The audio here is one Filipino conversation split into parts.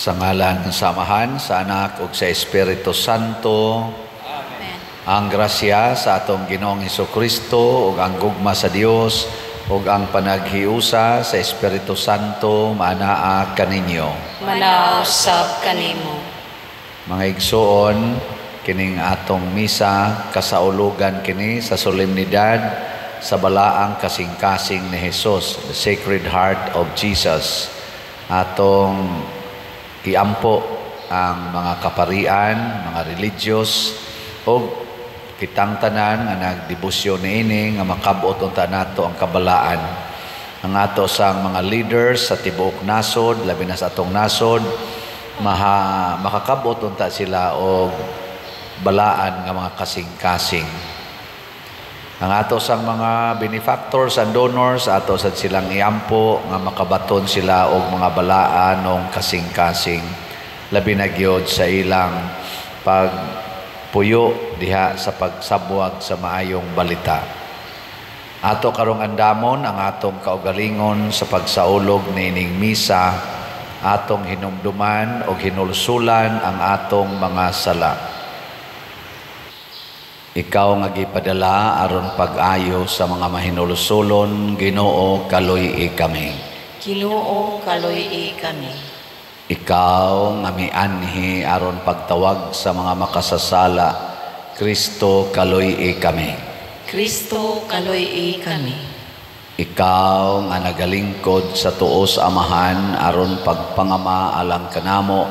Sa ngalan ng samahan, sa Anak ug sa Espiritu Santo. Amen. Ang grasya sa atong Ginoong Hesukristo ug ang gugma sa Dios ug ang panaghiusa sa Espiritu Santo maanaa kaninyo. Manaw sab kanimo. Mga igsoon, kining atong misa kasaulugan kini sa solemnidad sa balaang kasing-kasing ni Jesus, the Sacred Heart of Jesus. Atong iampo ang mga kaparian, mga religious o kitang tanan nga nagdebosyon niini nga makabot unta nato ang kabalaan. Ang ato sang mga leaders sa tibuok nasod, labi na sa atong nasod, makakabot unta sila og balaan nga mga kasing-kasing. Ang ato sang mga benefactors and donors, ato sa silang iampo nga makabaton sila og mga balaan ng kasing-kasing. Labi na gyud sa ilang pagpuyo diha sa pagsabwag sa maayong balita. Ato karong andamon ang atong kaugalingon sa pagsaulog niining misa, atong hinumduman og hinulsulan ang atong mga sala. Ikaw nga gipadala aron pag-ayo sa mga mahinulsulon, Ginoo kaluy-i kami. Ginoo kaluy-i kami. Ikaw nga mianhi aron pagtawag sa mga makasasala, Kristo kaluy-i kami. Kristo kaluy-i kami. Ikaw nga nagalingkod sa tuos amahan aron pagpangama alang kanamo,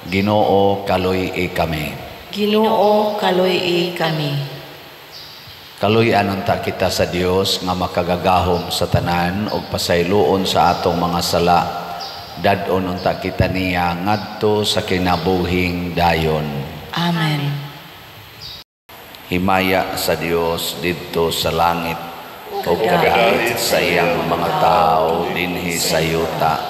Ginoo kaluy-i kami. Ginoo kaluy-i kami. Kaluy-an unta kita sa Dios nga makagagahom sa tanan ug pasayloon sa atong mga sala. Dad-on unta kita niya ngadto sa kinabuhing dayon. Amen. Himaya sa Dios didto sa langit ug kadalit sa iyang mga tao dinhi sa yuta.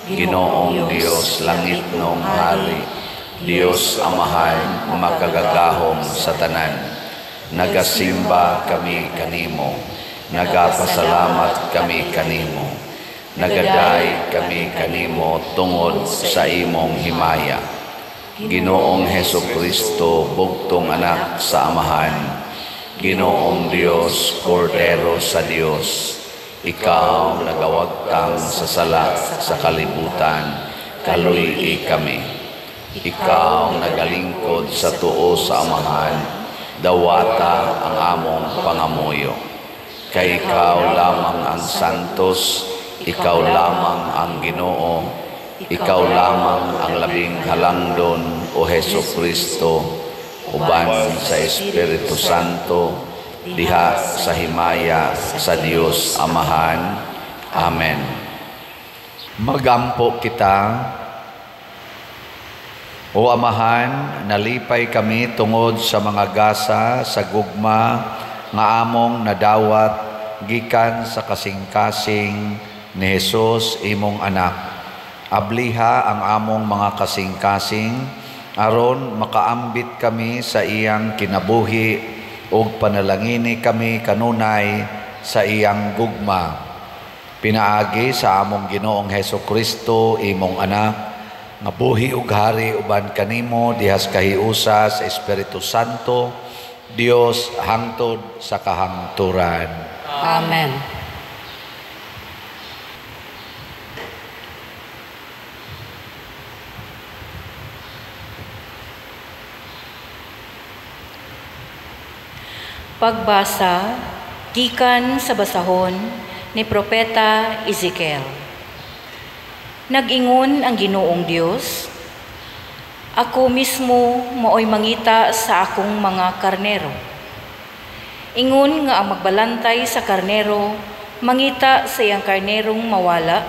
Ginoong Dios langit nong hari, Dios Amahan makagagahom sa tanan. Nagasimba kami kanimo, nagapasalamat kami kanimo, nagaday kami kanimo tungod sa imong himaya. Ginoong Hesukristo, bugtong anak sa Amahan, Ginoong Dios, Kordero sa Dios, ikaw nagawagtang sa sala sa kalibutan, kaluy-i kami. Ikaw nagalingkod sa tuo sa Amahan, dawata ang among pangamuyo. Kay ikaw lamang ang santos, ikaw lamang ang Ginoo, ikaw lamang ang labing halangdon o Hesukristo, uban sa Espiritu Santo, diha sa himaya sa Dios Amahan. Amen. Magampo kita. O Amahan, nalipay kami tungod sa mga gasa sa gugma nga among nadawat gikan sa kasing-kasing ni Jesus imong anak. Abliha ang among mga kasing-kasing aron makaambit kami sa iyang kinabuhi ug panalangini kami kanunay sa iyang gugma. Pinaagi sa among Ginoong Hesukristo imong anak, nga buhi ug hari uban kanimo dihas kahiusa sa Espiritu Santo, Dios hangtod sa kahangturan. Amen. Pagbasa gikan sa basahon ni Propeta Ezekiel. Nag-ingon ang Ginoong Dios, ako mismo maoy mangita sa akong mga karnero. Ingon nga ang magbalantay sa karnero, mangita sa iyang karnerong mawala.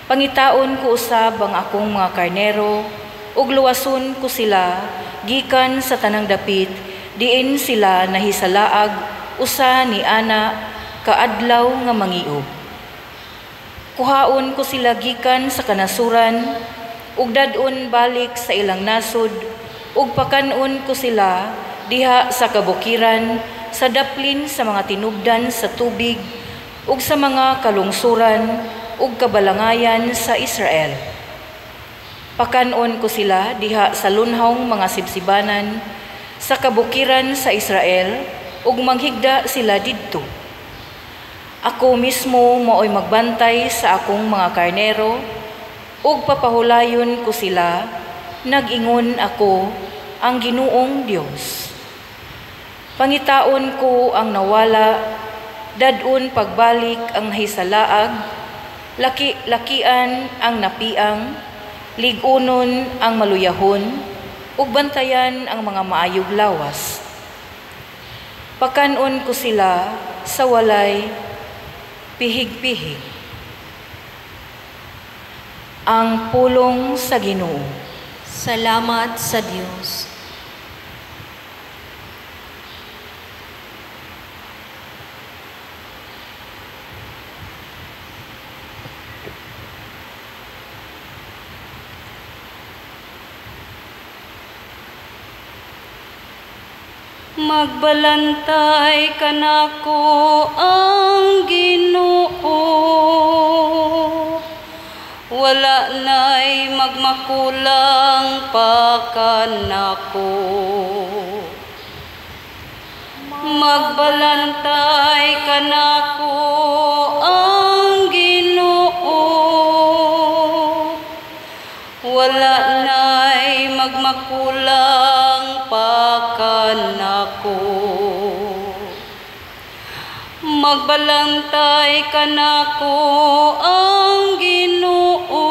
Pangitaon ko usab ang akong mga karnero, ug luwason ko sila gikan sa tanang dapit, diin sila nahisalaag usa ni ana kaadlaw nga mangiog. Kuhaon ko sila gikan sa kanasuran, ug dadon balik sa ilang nasod, ug pakanon ko sila diha sa kabukiran, sa daplin sa mga tinubdan sa tubig, ug sa mga kalungsuran, ug kabalangayan sa Israel. Pakanon ko sila diha sa lunhawng mga sibsibanan sa kabukiran sa Israel ug manghigda sila didto. Ako mismo mao'y magbantay sa akong mga karnero ug papahulayon ko sila, nag-ingon ako ang Ginoong Dios. Pangitaon ko ang nawala, dadun pagbalik ang nahisalaag, laki-lakian ang napiang, ligunon ang maluyahon, ug bantayan ang mga maayog lawas. Pakanon ko sila sa walay pihig-pihig. Ang pulong sa Ginoo. Salamat sa Diyos. Magbalantay kanako ang Ginoo, wala na'y magmakulang pa kanako. Magbalantay kanako ang Ginoo, wala na'y magmakulang pa kanako. Magbalantay kanako ang Ginoo,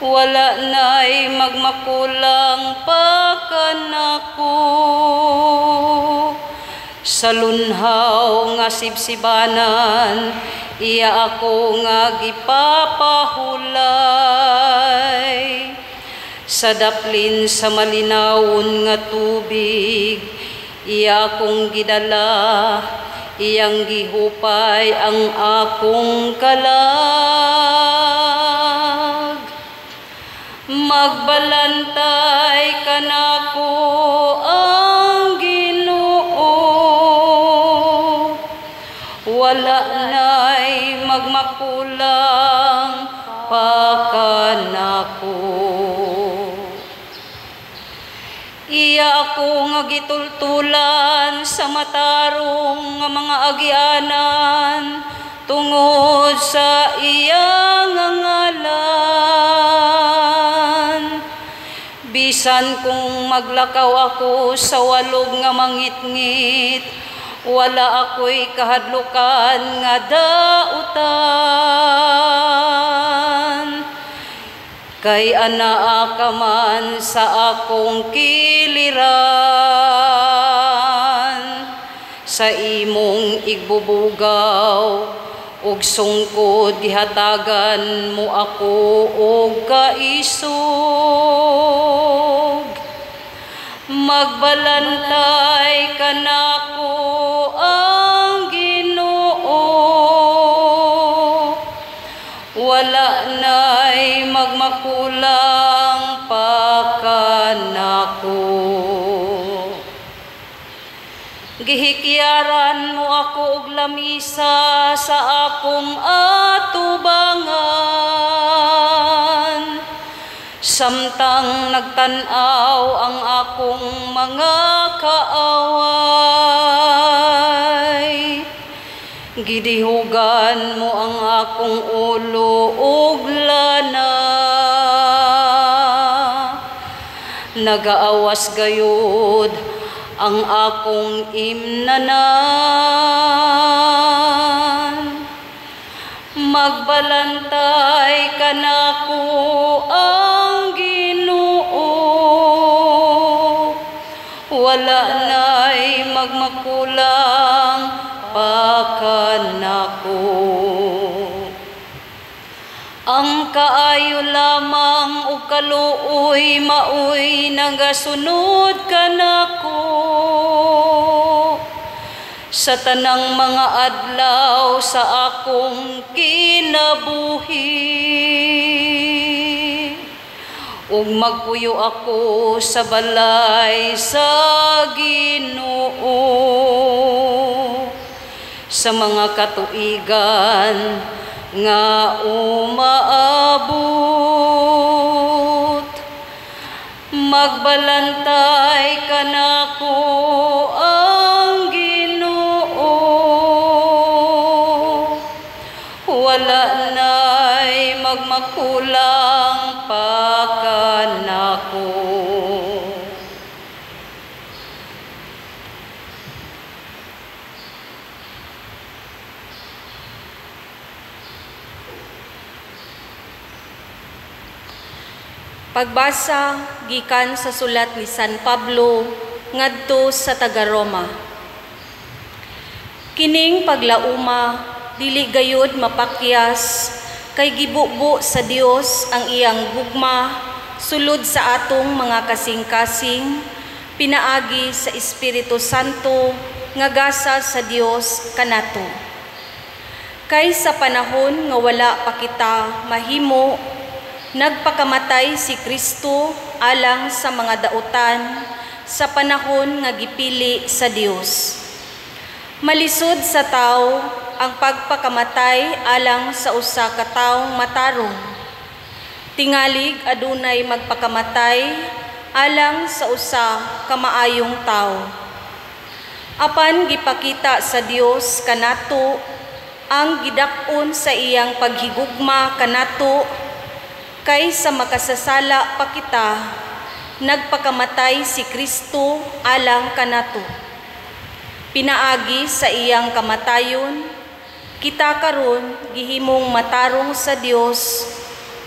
wala na'y magmakulang pa kanako. Sa lunhaw nga sibsibanan, iya ako nga gipapahulay. Sa daplin sa malinawon nga tubig, iya akong gidala, iyang gihupay ang akong kalag. Magbalantay kanako ang Ginoo, wala na'y magmakulang pa kanako. Iya ako nga gitultulan sa matarong nga mga agyanan, tungod sa iyang ngalan. Bisan kung maglakaw ako sa walog nga mangitngit, wala ako'y kahadlukan nga dautan. Kay anaa ka man sa akong kiliran, sa imong igbubugaw, ug sungkod gihatagan mo ako og kaisog. Magbalantay kanako ang Ginoo, wala na'y magmakulang pa kanako. Gihikyaran mo ako og lamisa sa akong atubangan, samtang nagtan-aw ang akong mga kaaway. Gidihugan mo ang akong ulo ug lana, nagaawas gayud ang akong imnanan. Magbalantay kanako ang Ginoo, wala na'y magmakulang pa kanako. Ang kaayo lamang ug kaluoy maoy nagasunod kanako, sa tanang mga adlaw sa akong kinabuhi. Ug magpuyo ako sa balay sa Ginoo, sa mga katuigan nga umaabot. Magbalantay kanako ang Ginoo, wala na'y magmakulang pa kanako. Pagbasa gikan sa sulat ni San Pablo ngadto sa taga-Roma. Kining paglauma dili gayud mapakyas kay gibubo sa Dios ang iyang gugma sulod sa atong mga kasing-kasing pinaagi sa Espiritu Santo nga gasa sa Dios kanato. Kay sa panahon nga wala pa kita mahimo, nagpakamatay si Kristo alang sa mga dautan sa panahon nga gipili sa Dios. Malisod sa tao ang pagpakamatay alang sa usa ka taong matarong. Tingalig adunay magpakamatay alang sa usa ka maayong tao. Apan gipakita sa Dios kanato ang gidak-on sa iyang paghigugma kanato kay sa makasasala pa kita, nagpakamatay si Kristo alang kanato. Pinaagi sa iyang kamatayon, kita karon gihimong matarong sa Dios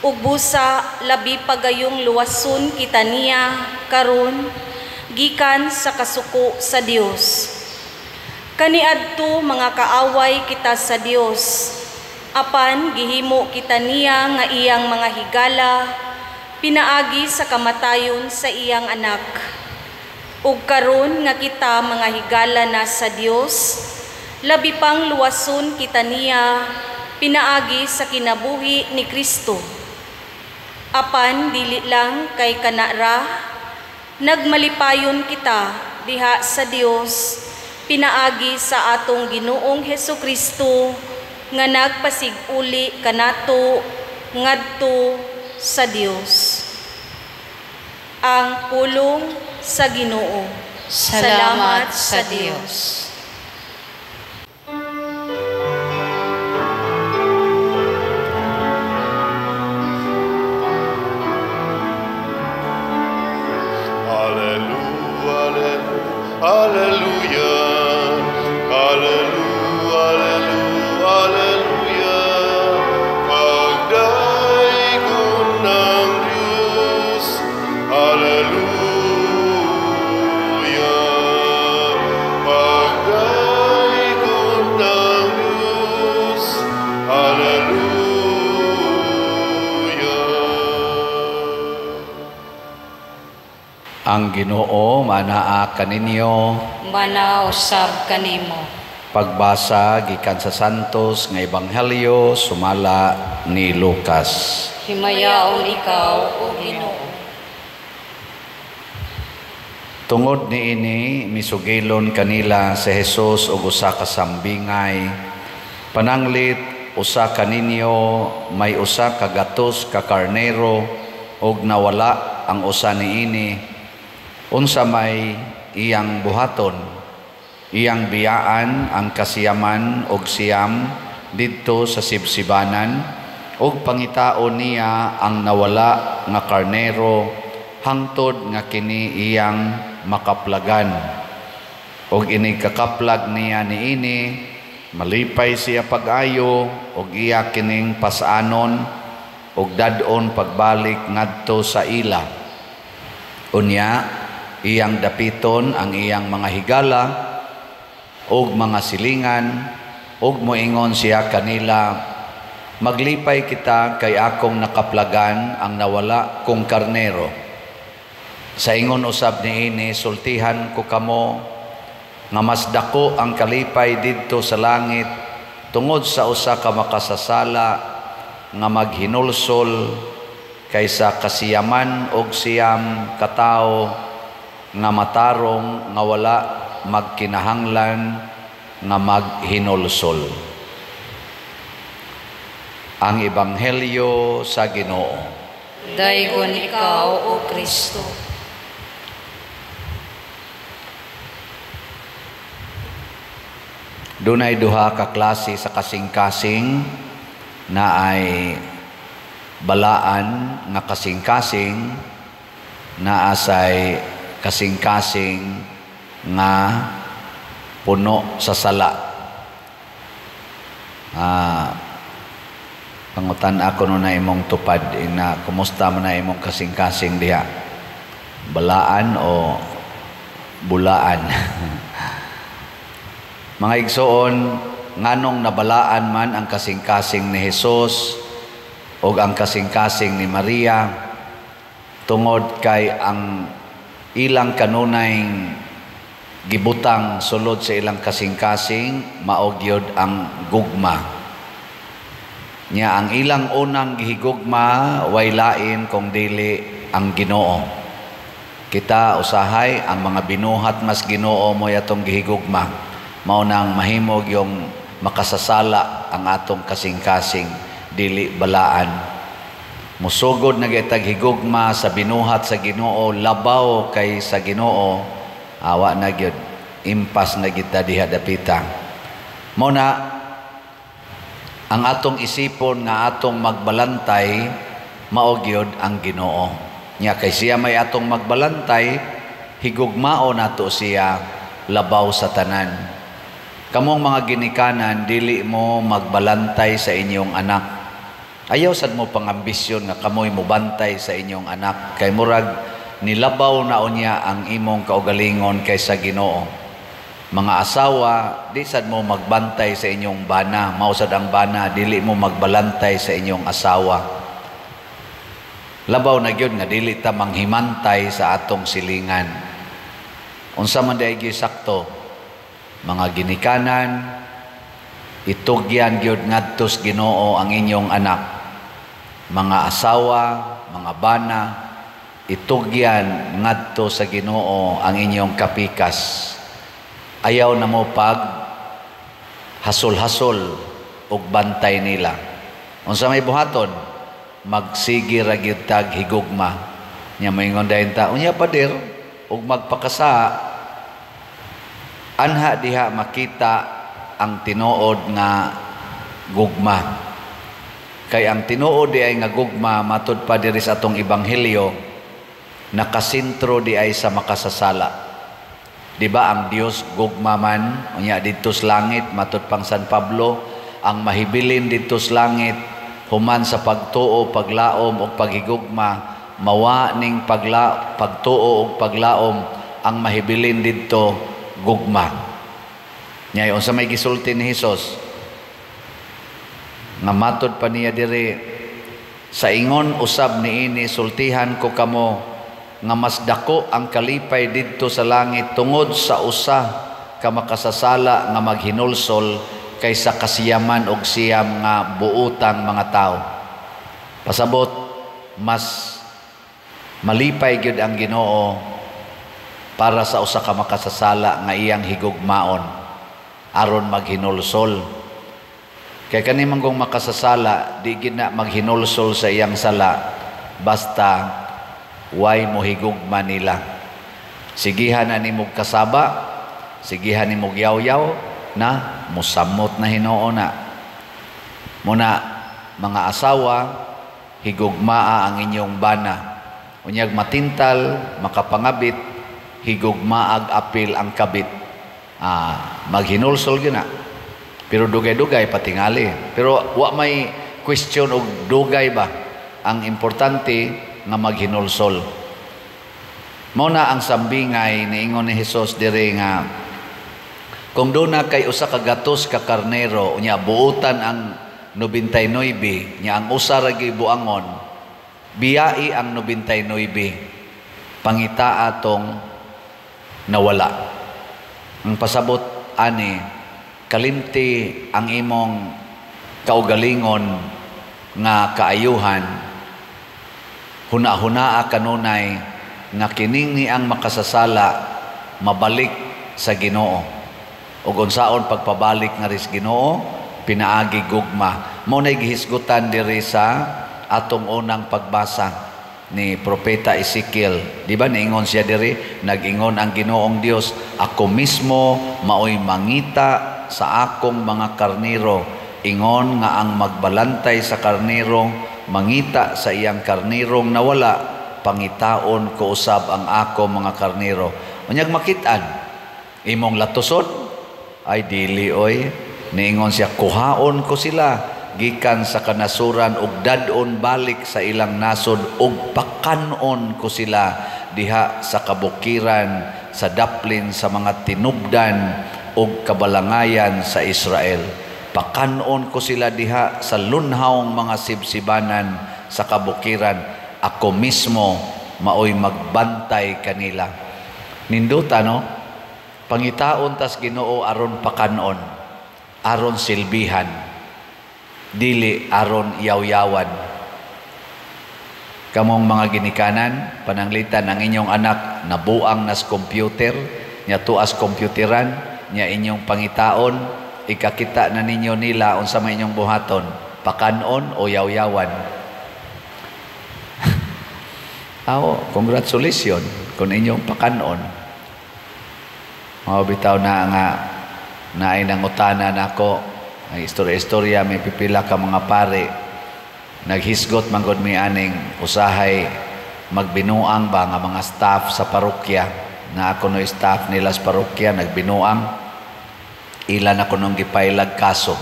ug busa labi pagayong luwason kita niya karon gikan sa kasuko sa Dios. Kaniadto mga kaaway kita sa Dios, apan gihimo kita niya nga iyang mga higala, pinaagi sa kamatayon sa iyang anak. Ug karon nga kita mga higala na sa Dios, labi pang luwason kita niya, pinaagi sa kinabuhi ni Kristo. Apan dili lang kay kanara, nagmalipayon kita diha sa Dios, pinaagi sa atong Ginoong Hesukristo, nga nagpasiguli kanato ngadto sa Dios. Ang pulong sa Ginoo. Salamat sa Dios. Hallelujah, hallelujah, hallelujah. Pagdaigong ng Diyos, hallelujah. Pagdaigong ng Diyos, hallelujah. Ang Ginoo manaa kaninyo. Manausab kanimo. Pagbasa gikan sa Santos nga Ebanghelyo sumala ni Lucas. Himayaon ikaw, O Ginoo. Tungod niini misugilon kanila si Jesus ug usa ka sambingay. Pananglit usa kaninyo may usa ka gatos ka karnero ug nawala ang usa niini. Unsa may iyang buhaton, iyang biyaan ang kasiyaman og siyam didto sa sibsibanan ug pangitaon niya ang nawala nga karnero hangtod nga kini iyang makaplagan. Og ini kakaplag niya niini, malipay siya pag-ayo og iya kining pasanon og dadon pagbalik ngadto sa ila. Unya iyang dapiton ang iyang mga higala og mga silingan og moingon siya kanila, maglipay kita kay akong nakaplagan ang nawala kong karnero. Sa ingon usab niini, sultihan ko kamo nga mas dako ang kalipay didto sa langit tungod sa usa ka makasasala nga maghinulsol kaysa kasiyaman og siyam katao nga matarong nga wala magkinahanglan nga maghinulsol. Ang Ebanghelyo sa Ginoo. Daygon ikaw, O Kristo. Dunay duha ka klase sa kasing-kasing na ay balaan nga kasing-kasing na asay kasing-kasing nga puno sa sala. Pangutan ako no na imong tupad na kumusta man na imong kasing-kasing diha, balaan o bulaan. Mga igsoon, nganong nabalaan man ang kasing-kasing ni Hesus o ang kasing-kasing ni Maria tungod kay ang ilang kanunay gibutang sulod sa ilang kasing-kasing mao gyud ang gugma. Nya ang ilang unang gihigugma way lain kung dili ang Ginoo. Kita usahay ang mga binuhat mas Ginoo mo yatong gihigugma. Mao nang mahimog yung makasasala ang atong kasing-kasing dili balaan. Musugod na gitag higugma sa binuhat sa Ginoo labaw kay sa Ginoo, awa na gyud impas na kita diha dapita. Mao na ang atong isipon nga atong magbalantay mao gyud ang Ginoo. Nya kay siya may atong magbalantay, higugmao nato siya labaw sa tanan. Kamong mga ginikanan, dili mo magbalantay sa inyong anak. Ayaw sad mo pangambisyon nga kamoy mo bantay sa inyong anak. Kay murag nilabaw na unya ang imong kaugalingon kaysa Ginoo. Mga asawa, di sad mo magbantay sa inyong bana. Mausad ang bana, dili mo magbalantay sa inyong asawa. Labaw na gyud nga dili ta manghimantay sa atong silingan. Unsa man day sakto, mga ginikanan, itugyan gyud ngadtos Ginoo ang inyong anak. Mga asawa, mga bana, itugyan ngadto sa Ginoo ang inyong kapikas. Ayaw na mo pag hasol-hasol ug bantay nila. Unsa may buhaton, magsigi ra gyud tag higugma. Nya moingon dayon ta, unya pader ug magpakasa anha diha makita ang tinuod nga gugma. Kay ang tinuod di ay nga gugma matud pa diri sa atong ebanghelyo nakasentro di ay sa makasasala. Di ba ang Dios gugma man unya didto sa langit matud pang San Pablo, ang mahibilin didto sa langit human sa pagtuo, paglaom ug paghigugma, mawa ning pagtuo ug paglaom ang mahibilin didto gugma. Nya unsa may gisulti ni Hesus nga matud pa niya diri, sa ingon usab niini sultihan ko kamo nga mas dako ang kalipay didto sa langit tungod sa usa ka makasasala nga maghinulsol kaysa kasiyaman og siyam nga buutang mga tao. Pasabot, mas malipay gyud ang Ginoo para sa usa ka makasasala nga iyang higugmaon aron maghinulsol. Kay kani manggong makasasala di gid na maghinulsol sa iyang sala basta way mo higugma nila. Sigihan na nimog kasaba, sigihan nimog yaw-yaw na musamot na Hinoo na. Muna mga asawa, higugmaa ang inyong bana. Unyag matintal, makapangabit, higugmaag apil ang kabit. Maghinulsol gina. Pero dugay-dugay patingali. Pero wa may question og dugay ba. Ang importante nga maghinulsol. Mao na ang sambingay niingon ni Hesus diri nga kung duna kay usa ka gatos ka karnero unya buutan ang 99 nya ang usa ra gibuangon biyai ang 99 pangita atong nawala. Ang pasabot ani kalimti ang imong kaugalingon nga kaayuhan, huna-hunaa kanunay nga kining ni ang makasasala mabalik sa Ginoo. Ug unsaon pagpabalik nga ris Ginoo, pinaagi gugma Mao nay gihisgutan diri sa atong unang pagbasa ni Propeta Ezekiel. Di ba niingon siya diri? Nag-ingon ang Ginoong Dios, ako mismo maoy mangita sa akong mga karniro. Ingon nga ang magbalantay sa karniro, mangita sa iyang karnirong nawala, pangitaon ko usab ang ako mga karniro. Unyag makitaan, imong latuson, ay dili oy. Niingon siya, kuhaon ko sila, gikan sa kanasuran ug dadon balik sa ilang nasod ug pakanon ko sila diha sa kabukiran, sa daplin sa mga tinubdan ug kabalangayan sa Israel. Pakanon ko sila diha sa lunhawng mga sibsibanan sa kabukiran. Ako mismo maoy magbantay kanila. Ninduta no? Pangitaon tas Ginoo aron pakanon, aron silbihan, dili aron yaw-yawan. Kamong mga ginikanan, pananglitan ang inyong anak nabuang nas computer, nya tuas computeran, nya inyong pangitaon, ikakita na ninyo nila unsa may inyong buhaton, pakanon o yaw-yawan. Congratulations kung inyong pakanon. Bitaw na nga naay nangutana nako, ay istorya-istorya may pipila ka mga pare naghisgot manggod mi aning usahay magbinuang ba nga mga staff sa parokya, na ako no staff nila sa parokya nagbinuang, ilan ako nung gipailag kaso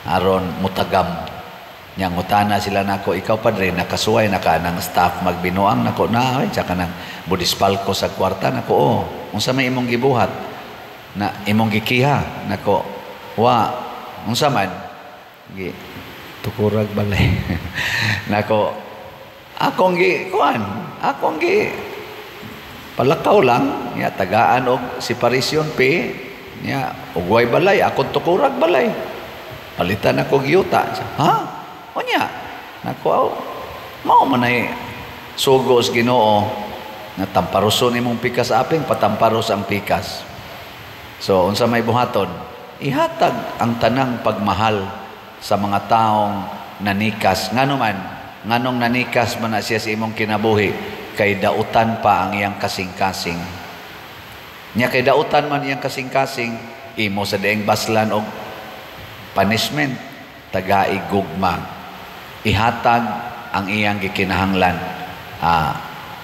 aron mutagam. Yang utana sila nako, ikaw padre nakasuway na ka ng staff magbinuang? Nako na ay tsaka nang budispalko sa kwarta. Nako unsa may imong gibuhat na imong gikiha? Nako wa unsa man gi tukurag balay. Nako akong gi palakaw lang nya tagaan og separation pay nya ugway balay, akong tukurag balay, palitan ako giyuta. Ha? O niya, nako, mao man ay sugos Ginoo na tamparuson imong pikas aping, patamparos ang pikas. So, unsa may buhaton? Ihatag ang tanang pagmahal sa mga taong nanikas. Nganong nanikas man na siya sa imong kinabuhi, kay dautan pa ang iyang kasing-kasing. Nya kay dautan man iyang kasing-kasing, imo sa daing baslan og punishment, tagai gugma. Ihatag ang iyang gikinahanglan.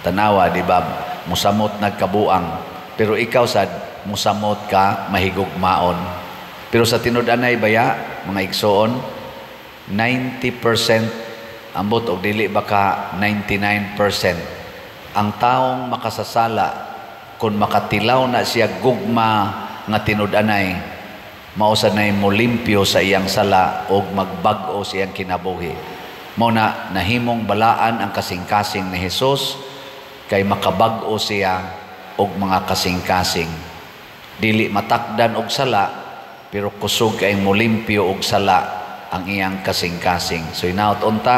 Tanawa, di ba? Musamot nagkabuang. Pero ikaw sad, musamot ka mahigugmaon. Pero sa tinud-anay baya, mga igsoon, 90% ambot og dili baka 99%. Ang taong makasasala, kung makatilaw na siya gugma nga tinud-anay, mausad na mo limpyo sa iyang sala o magbag-o sa iyang kinabuhi. Mao na nahimong balaan ang kasing-kasing ni Jesus kay makabag-o siya og mga kasing-kasing. Dili matakdan og sala pero kusog kay mo limpyo og sala ang iyang kasing-kasing. So inaot unta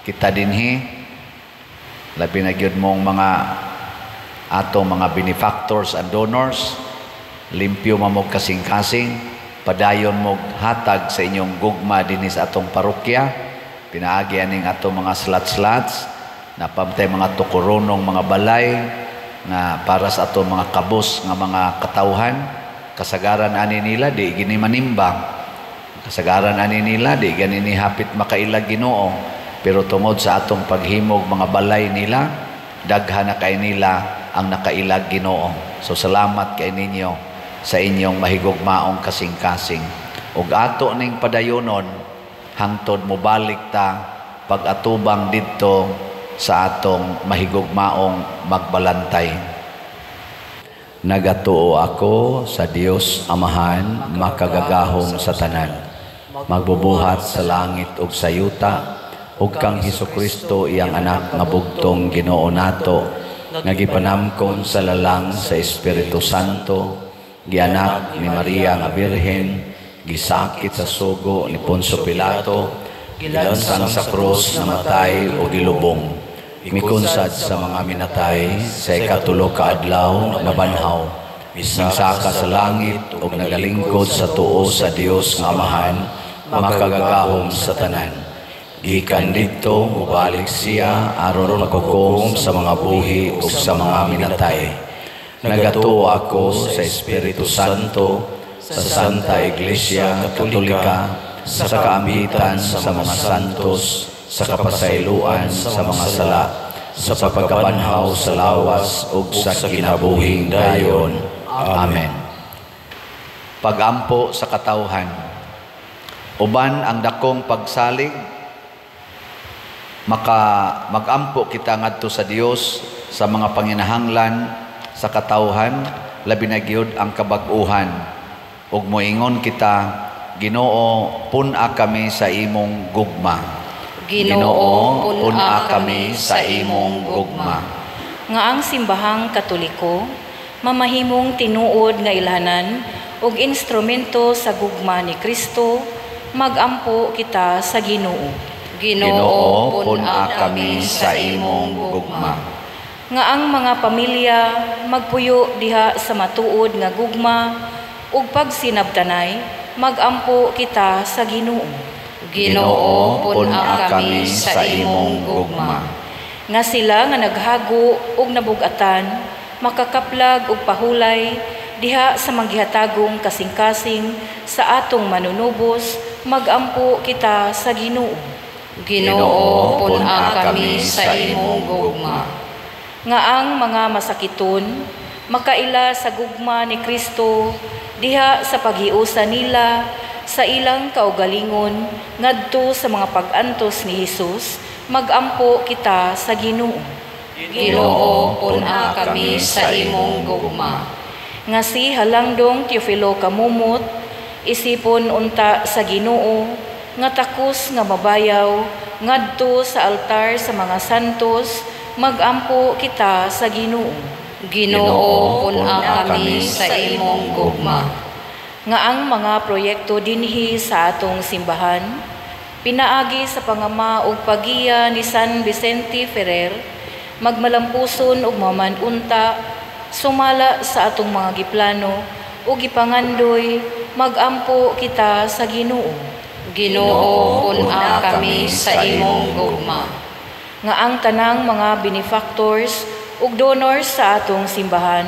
kita dinhi labi na gyud mong mga atong mga benefactors and donors, limpyo mamog kasing-kasing, padayon mog hatag sa inyong gugma dinhi sa atong parokya. Pinaagi aning atong mga slots-slots na pamtay mga tukuronong mga balay na para sa atong mga kabos nga mga katawhan. Kasagaran ani nila di gini manimbang, kasagaran ani nila di gani ni hapit makailag Ginoo, pero tungod sa atong paghimog mga balay nila, daghan na kay nila ang nakailag Ginoo. So salamat kay ninyo sa inyong mahigugmaong kasing-kasing. Ug ato ning padayonon hangtod mo balik ta pag-atubang didto sa atong mahigugmaong magbalantay. Nagatuo ako sa Dios Amahan, makagagahom sa tanan, magbubuhat sa langit ug sa yuta, ug kang Hesukristo iyang anak nga bugtong Ginoo nato, nga gipanamkon sa lalang sa Espiritu Santo, gianak ni Maria nga Birhen, gisakit sa sugo ni Poncio Pilato, gilansang sa krus, namatay o gilubong, mikunsad sa mga minatay, sa ikatulo ka adlaw nabanhaw, mingsaka sa langit o nagalingkod sa tuo sa Dios nga Amahan, makagagahom sa tanan. Gikan didto mubalik siya aron maghukom sa mga buhi ug sa mga minatay. Nagatuo ako sa Espiritu Santo, sa Santa Iglesia Katolika, sa kaambitan sa mga santos, sa kapasayloan sa mga sala, sa pagkabanhaw sa lawas ug sa kinabuhing dayon. Amen. Pagampo sa katawhan. Uban ang dakong pagsalig, magampo kita ngadto sa Dios sa mga panginahanglan sa katawhan, labi na gyud ang kabag-uhan. Ug moingon kita, Ginoo, pun-a kami sa imong gugma. Ginoo, pun-a kami sa imong gugma. Nga ang simbahang Katoliko, mamahimong tinuod nga ilhanan ug instrumento sa gugma ni Kristo, magampo kita sa Ginoo. Ginoo, pun-a kami sa imong gugma. Nga ang mga pamilya magpuyo diha sa matuod nga gugma ug pagsinabtanay, magampo kita sa Ginoo. Ginoo, pun-a kami sa imong gugma. Nga sila nga naghago ug nabugatan, makakaplag ug pahulay diha sa maghihatagong kasing-kasing sa atong manunubos, magampo kita sa Ginoo. Ginoo, pun-a kami sa imong gugma. Nga ang mga masakiton makaila sa gugma ni Kristo diha sa paghiusa nila sa ilang kaugalingon ngadto sa mga pag-antos ni Hesus, magampo kita sa Ginoo. Ginoo, pun-a kami sa imong gugma. Nga si Halangdong Teofilo Kamumot, isipon unta sa Ginoo, nga takos nga mabayaw ngadto sa altar sa mga santos, magampo kita sa Ginoo. Ginoo, pun-a kami sa imong gugma. Nga ang mga proyekto dinhi sa atong simbahan, pinaagi sa pangama ug pagiya ni San Vicente Ferrer, magmalampuson ug mamanunta, sumala sa atong mga giplano ug gipangandoy, magampo kita sa Ginoo. Ginoo, pun-a kami sa imong gugma. Nga ang tanang mga benefactors ug donors sa atong simbahan,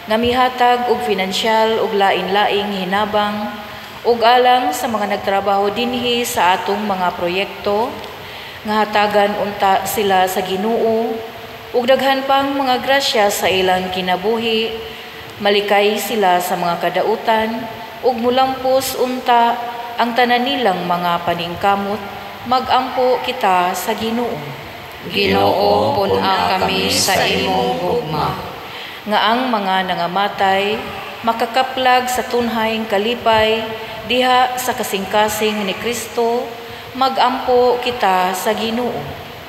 nga mihatag og pinansyal ug lain-laing hinabang ug alang sa mga nagtrabaho dinhi sa atong mga proyekto, nga hatagan unta sila sa Ginoo ug daghan pang mga grasya sa ilang kinabuhi, malikay sila sa mga kadautan ug mulampos unta ang tanan nilang mga paningkamot, magampo kita sa Ginoo. Ginoo, pun-a kami sa imong gugma. Nga ang mga nangamatay makakaplag sa tunhayng kalipay diha sa kasing-kasing ni Kristo, magampo kita sa Ginoo.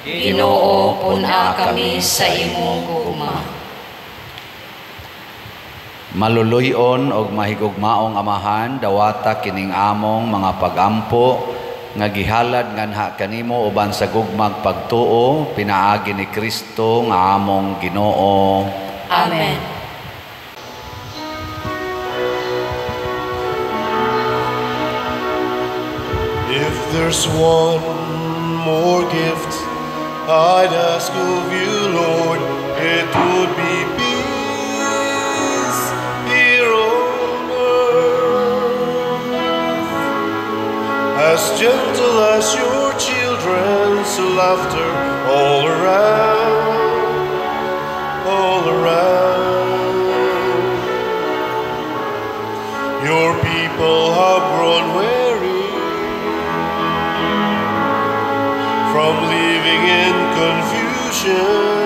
Ginoo, pun-a kami sa imong gugma. Maluluyon og mahigugmaong Amahan, dawata kining among mga pagampo nga gihalad nganha kanimo uban sa gugmag pagtuo, pinaagi ni Kristo nga among Ginoo. Amen. If there's one more gift I'd ask of you, Lord, it would be peace here on earth, as gentle as your children's laughter all around. Your people have grown weary from living in confusion.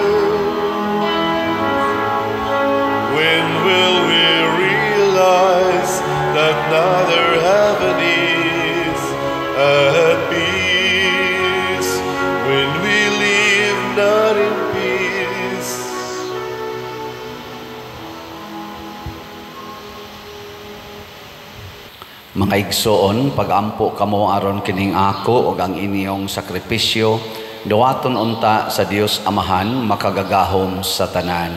When will we realize that neither heaven is at peace? When we live not in peace. Mga igsoon, pagampo kamo aron kining ako ug ang inyong sakripisyo, dawaton unta sa Dios Amahan, makagagahom sa tanan.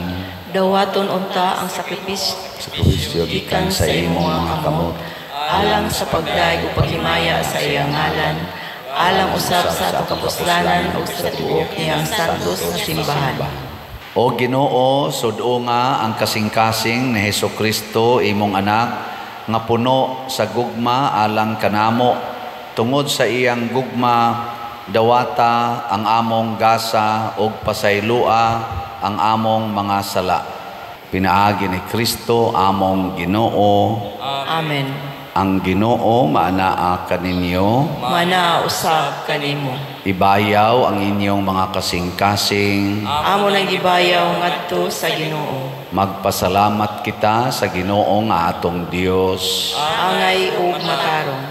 Dawaton unta ang sakripisyo Sakripisyo gikan sa imong mga kamot, alang sa pagdaig o paghimaya sa iyang ngalan, alang usab sa atong kapuslanan o sa tibuok niyang santos nga simbahan. O Ginoo, sudo nga ang kasing-kasing ni Hesukristo imong anak nga puno sa gugma alang kanamo, tungod sa iyang gugma dawata ang among gasa ug pasaylua ang among mga sala. Pinaagi ni Kristo among Ginoo. Amen. Ang Ginoo maanaa kaninyo. Mana usab kanimo. Ibayaw ang inyong mga kasing-kasing. Amo nang gibayaw ngadto sa Ginoo. Magpasalamat kita sa Ginoo nga atong Dios. Angay ug matarong.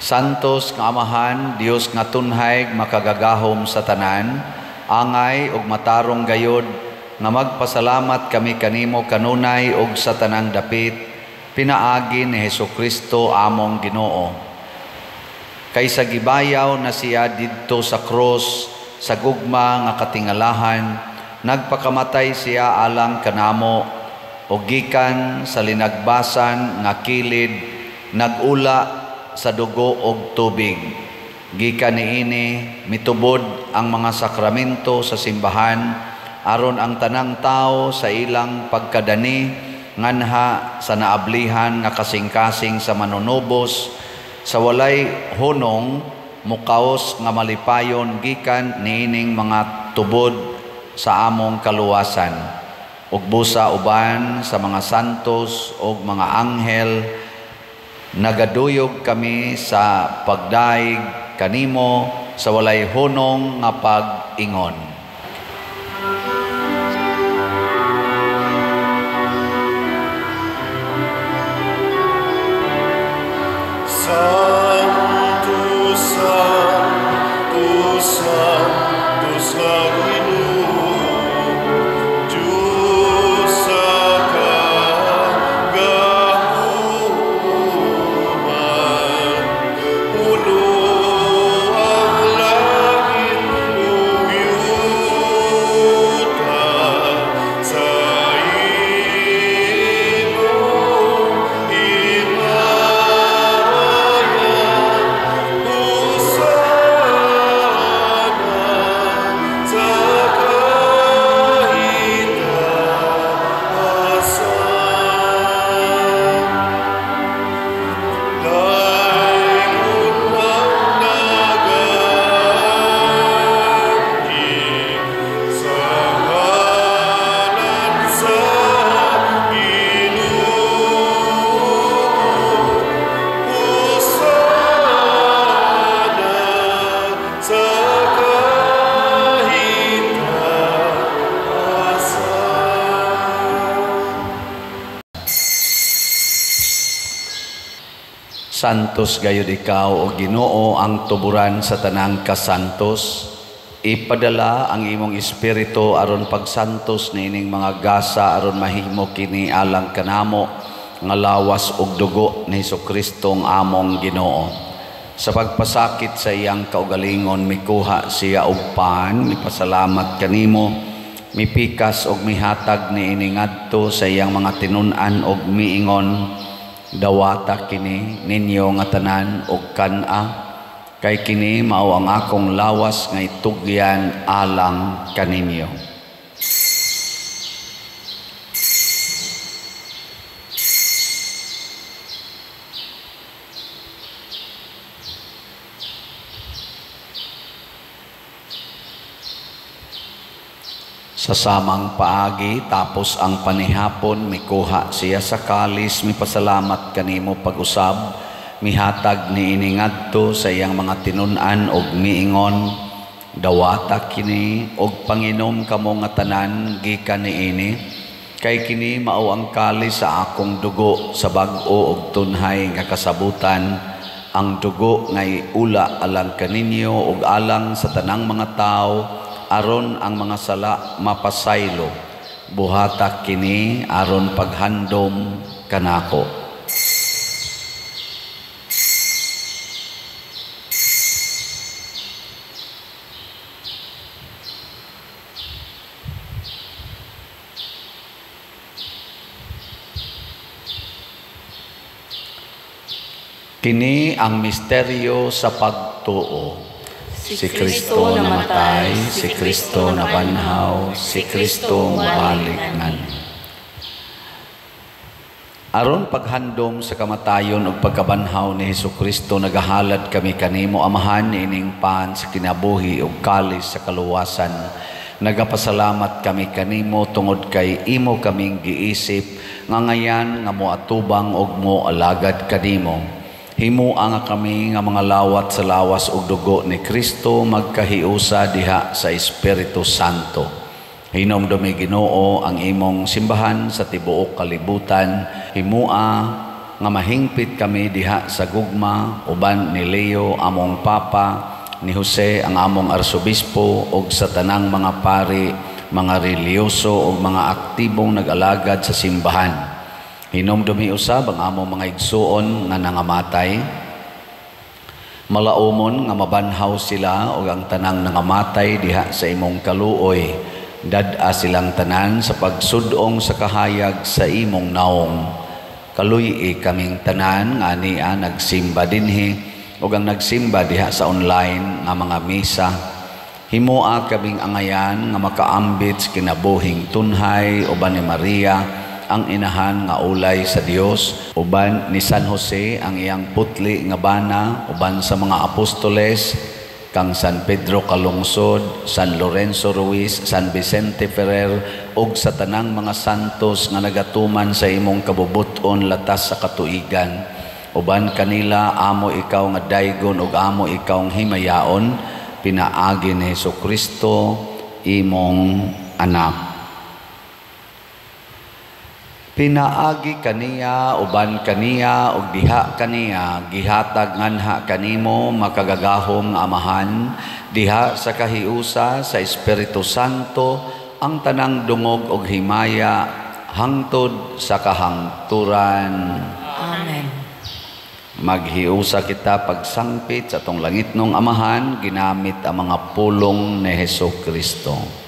Santos nga Amahan, Dios nga tunhay makagagahom sa tanan, angay ug matarong gayod nga magpasalamat kami kanimo kanunay ug sa tanang dapit, pinaagi ni Hesukristo among Ginoo. Kaysa gibayaw na siya didto sa krus sa gugma nga katingalahan, nagpakamatay siya alang kanamo, ug gikan sa linagbasan nga kilid nagula sa dugo og tubig. Gikan niini mitubod ang mga sakramento sa simbahan aron ang tanang tao sa ilang pagkadani nganha sa naablihan nga kasing-kasing sa manunubos sa walay hunong mukaos nga malipayon gikan niining mga tubod sa among kaluwasan ug busa uban sa mga santos ug mga anghel. Nagaduyog kami sa pagdaig kanimo sa walay hunong nga pag-ingon. Santo, Santo, Santo sa Ginoo, Diyos sa kagahuman. Puno ang langit ug yuta sa imong Santos gayud ikaw o Ginoo ang tuburan sa tanang kasantos. Ipadala ang imong espiritu aron pagsantos niining mga gasa aron mahimo kini alang kanamo nga lawas ug dugo ni Hesukristo ang among Ginoo. Sa pagpasakit sa iyang kaugalingon mikuha siya og pan, mipasalamat kanimo, mipikas og mihatag niini ngadto sa iyang mga tinun-an og miingon, dawata kini ninyo nga tanan og kan-a, kay kini mao ang akong lawas nga itugyan alang kaninyo. Sa samang paagi tapos ang panihapon mikuha siya sa kalis, mipasalamat kanimo pag-usab, mihatag niini ngadto sa iyang mga tinun-an og miingon, dawata kini og panginom kamo nga tanan gikan niini, kay kini mao ang kalis sa akong dugo sa bag-o og tunhay nga kasabutan, ang dugo ngay ula alang kaninyo og alang sa tanang mga tao, aron ang mga sala mapasaylo, buhatak kini aron paghandom kanako. Kini ang misteryo sa pagtuo. Si Kristo namatay, si Kristo nabanhaw, si Kristo baliknan. Aron paghandom sa kamatayon ug pagkabanhaw ni Hesukristo, nagahalad kami kanimo Amahan ining pan sa kinabuhi ug kalis sa kaluwasan. Nagapasalamat kami kanimo tungod kay imo kaming giisip nga ngayan nga moatubang ug moalagad kanimo. Himua nga kami nga mga lawat sa lawas ug dugo ni Kristo magkahiusa diha sa Espiritu Santo. Hinomdumi Ginoo ang imong simbahan sa tibuok kalibutan. Himua nga mahingpit kami diha sa gugma uban ni Leo among Papa, ni Jose ang among arsobispo ug sa tanang mga pari, mga reliyoso ug mga aktibong nag-alagad sa simbahan. Hinomdumi usab ang among mga igsuon nga nangamatay. Malaumon nga mabanhaw sila ug ang tanang nangamatay diha sa imong kaluoy. Dad-a silang tanan sa pagsudong sa kahayag sa imong naong. Kaluy kaming tanan nga niya nagsimba dinhi ug ang nagsimba diha sa online nga mga misa. Himua kaming angayan nga makaambit sa kinabuhing tunhay uban ni Maria ang inahan nga ulay sa Dios, uban ni San Jose ang iyang putli nga bana, uban sa mga apostoles kang San Pedro Calungsod, San Lorenzo Ruiz, San Vicente Ferrer ug sa tanang mga santos nga nagatuman sa imong kabubuton latas sa katuigan. Uban kanila amo ikaw nga daygon ug amo ikaw nga himayaon, pinaagi ni Hesukristo imong anak. Pinaagi kaniya uban kaniya ug diha kaniya gihatag nganha kanimo makagagahom nga Amahan diha sa kahiusa sa Espiritu Santo ang tanang dungog ug himaya hangtod sa kahangturan. Amen. Maghiusa kita pagsangpit sa atong langitnong Amahan ginamit ang mga pulong ni Hesukristo.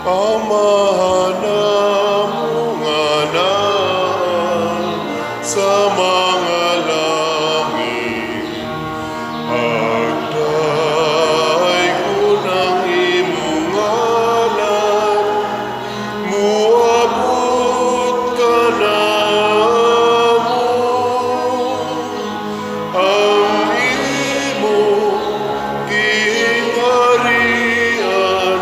Amahan namong anak sa mga langit, agday ko ng imong ngalan, muabot ka namo, ang imong gingharian.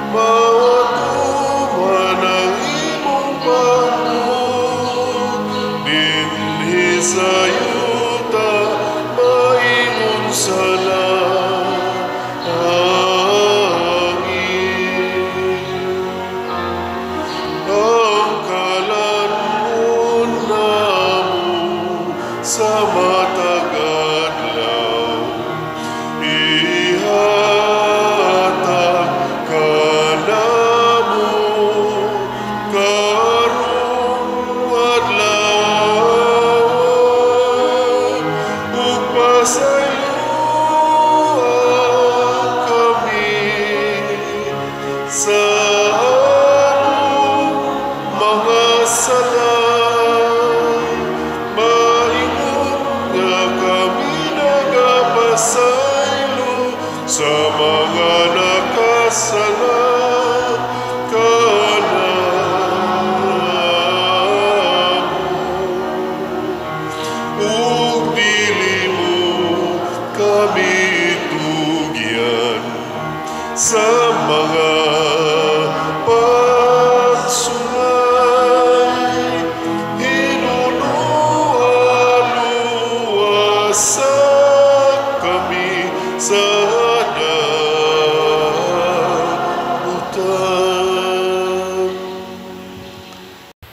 Matuman ang imong pagtuon, dinhi sa yuta, maingon sa langit. Ang kalangon namo sa matagadlaw, ihatag ka namo karong adlaw, ug pasayloan kami sa among mga sala. Maingon nga kami nagapasaylo sa mga nakasala kanamo, ug dili mo kami tugyan sa mga pagsulay, hinunuan-luwasa kami sa damutan.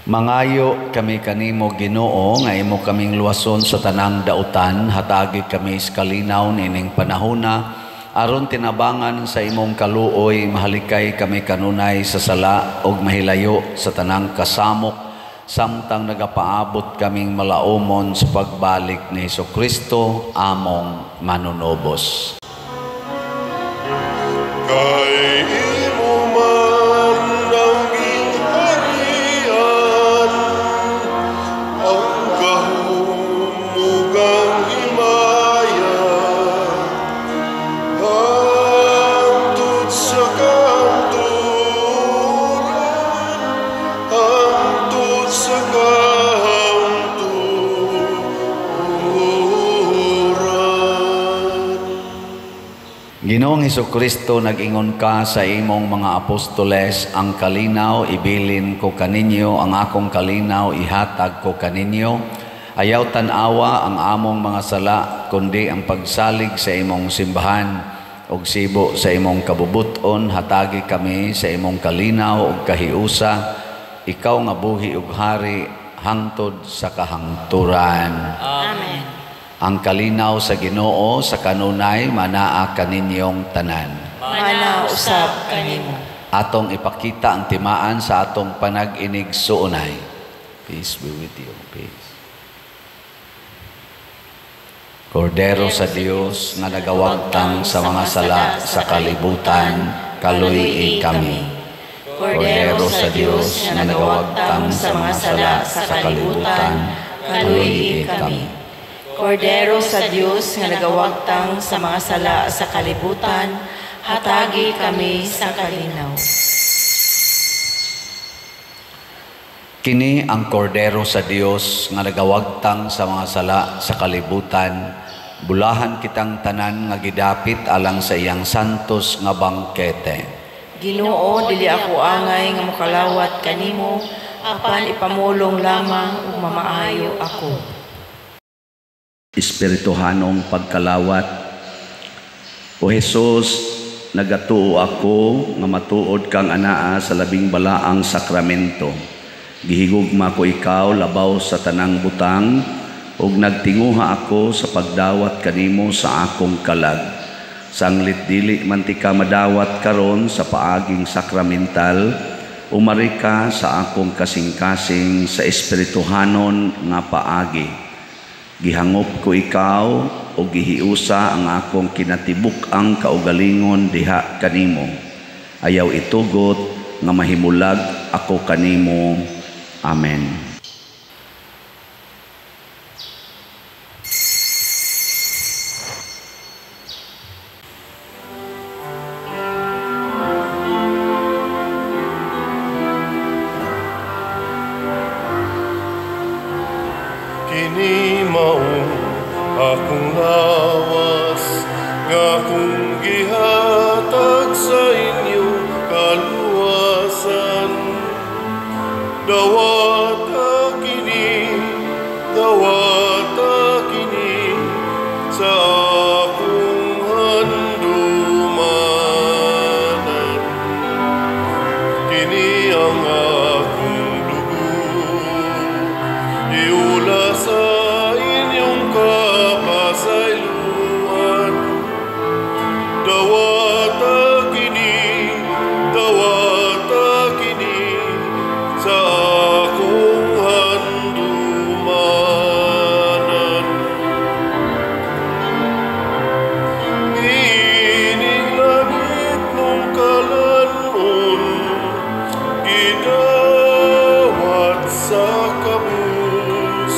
Mangayo kami kanimo Ginoo nga imo kaming luwason sa tanang dautan, hatagi kami sa kalinaw nining panahona aron tinabangan sa imong kaluoy, mahalikay kami kanunay sa sala ug mahilayo sa tanang kasamok samtang nagapaabot kaming malaumon sa pagbalik ni Hesukristo among manunobos. Kay imo man ang gingharian, Ginoong Hesukristo, nag-ingon ka sa imong mga apostoles, ang kalinaw ibilin ko kaninyo, ang akong kalinaw ihatag ko kaninyo. Ayaw tanawa ang among mga sala, kundi ang pagsalig sa imong simbahan ug sibo sa imong kabubuton. Hatagi kami sa imong kalinaw ug kahiusa, ikaw nga buhi ug hari hangtod sa kahangturan. Amen. Ang kalinaw sa Ginoo sa kanunay manaa kaninyong tanan. Mana usab kanimo. Atong ipakita ang timaan sa atong panag-inig suunay. Peace be with you. Peace. Kordero sa Dios nga nagawagtang sa mga sala sa kalibutan, kaluy kami. Kordero sa Dios nga nagawagtang sa mga sala sa kalibutan, kaluy kami. Kordero sa Dios nga nagawagtang sa mga sala sa kalibutan, hatagi kami sa kalinaw. Kini ang kordero sa Dios nga nagawagtang sa mga sala sa kalibutan. Bulahan kitang tanan nga gidapit alang sa iyang santos nga bangkete. Ginoo, dili ako angay nga mokalawat kanimo, apan ipamulong lamang ug mamaayo ako. Espirituhanong pagkalawat. O Jesus, nagatuo ako nga matuod kang anaa sa labing balaang sakramento. Gihigugma ko ikaw labaw sa tanang butang, ug nagtinguha ako sa pagdawat kanimo sa akong kalag. Sanglit dili man ti ka madawat karon sa paaging sakramental, umari ka sa akong kasing-kasing sa espirituhanon nga paagi. Gihangop ko ikaw o gihiusa ang akong kinatibuk ang kaugalingon diha kanimo. Ayaw itugot nga mahimulag ako kanimo. Amen. Kini maong akong lawas nga kung gihatag sa inyo kaluwasan. Dawata kini sa akong handumanan. Kini ang akong dugo, iula sa inyong kapasayloan. Dawata kini sa akong handumanan. Ining langit mong kalanon, gidawat sa kabus.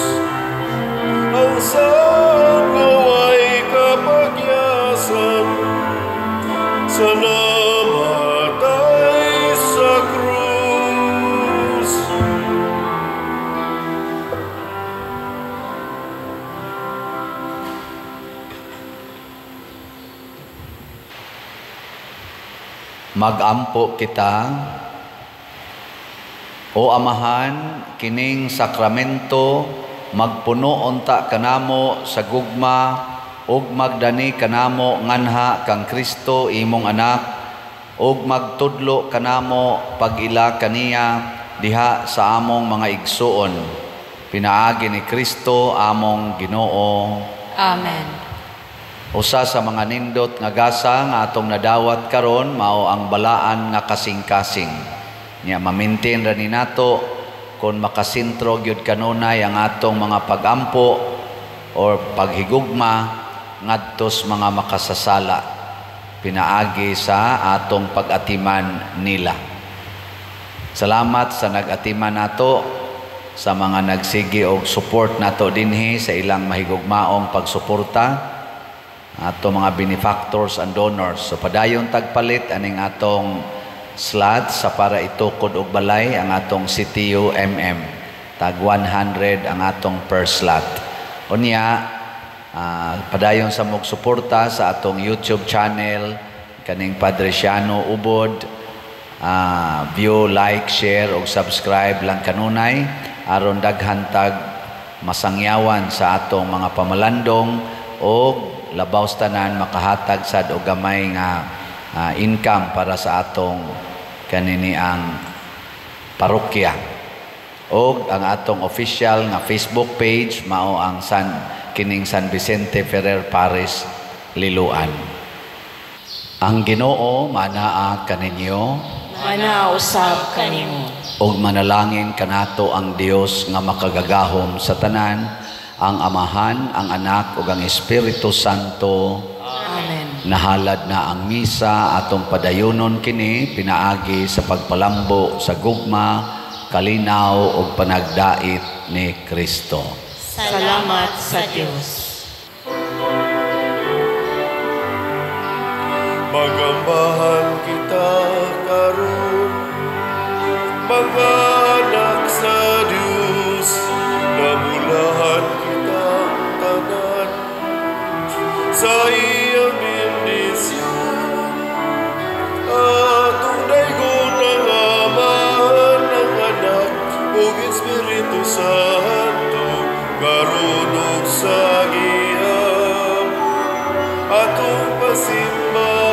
Ang sangaway kapagyasan sa namatay sa krus. Magampo kita, o Amahan, kining sakramento magpuno unta kanamo sa gugma ug magdani kanamo nganha kang Kristo imong anak ug magtudlo kanamo pag-ila kaniya diha sa among mga igsuon. Pinaagi ni Kristo among Ginoo. Amen. Usa sa mga nindot nga gasa nga atong nadawat karon mao ang balaan nga kasing-kasing. Nya ma-maintain ra ni nato kung makasintro gyud kanunay ang atong mga pagampo or paghigugma ngadtos mga makasasala pinaagi sa atong pag-atiman nila. Salamat sa nag-atiman nato, sa mga nagsigi og support nato dinhi sa ilang mahigugmaong pagsuporta, ato mga benefactors and donors. So padayon tagpalit aning atong slot sa para itukod og balay ang atong CTU tag 100 ang atong per slot. Unya padayon sa mog suporta sa atong YouTube channel kaning Padre Siano Ubod, view, like, share ug subscribe lang kanunay aron daghan tag masangyawan sa atong mga pamalandong o labaw tanan makahatag sad og gamay nga income para sa atong kanini ang parokya. Og ang atong official nga Facebook page mao ang kining San Vicente Ferrer Parish, Liloan. Ang Ginoo manaa kaninyo, manausab kanimo. og manalangin kanato ang Dios nga makagagahom sa tanan, ang Amahan, ang Anak ug ang Espiritu Santo. Amen. Nahalad na ang misa atong padayonon kini pinaagi sa pagpalambo sa gugma, kalinaw ug panagdait ni Kristo. Salamat sa Dios. Magambahan kita karon, mga anak sa Diyos, nabulahan kita tanan sa iyang bendisyon. Atong daygon ang Amahan, ang Anak ug Espiritu Santo, karon ug sa gihapon atong pasimba.